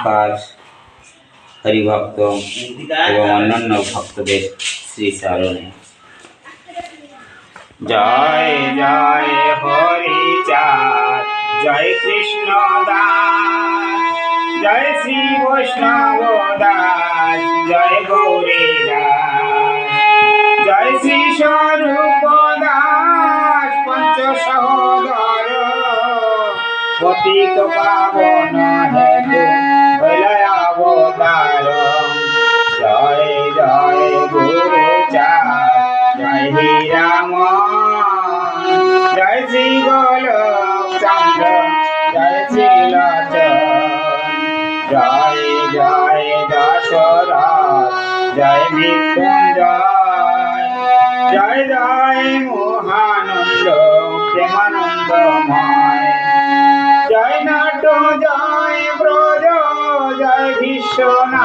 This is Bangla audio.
নমস্কার হরিভক্ত এবং অন্যান্য ভক্তদের শ্রী চরণে। জয় জয় হরিচাঁদ, জয় কৃষ্ণ দাস, জয় শ্রী বৈষ্ণব দাস, জয় গৌরী দাস, জয় শ্রী স্বরূপ দাস পঞ্চ সহোদর, পতিত পাবন হেতু হইল অবতার। জয় জয় গুরু চাঁদ, জয় হীরাম, জয় শ্রী গোলক চন্দ্র, জয় শ্রী লোচন, জয় জয় দশরথ, জয় মৃত্যুঞ্জয়, জয় জয় মহানন্দ প্রেমানন্দময়, জয় নাট, জয় ব্রজ, জয় বিশ্বনাথ,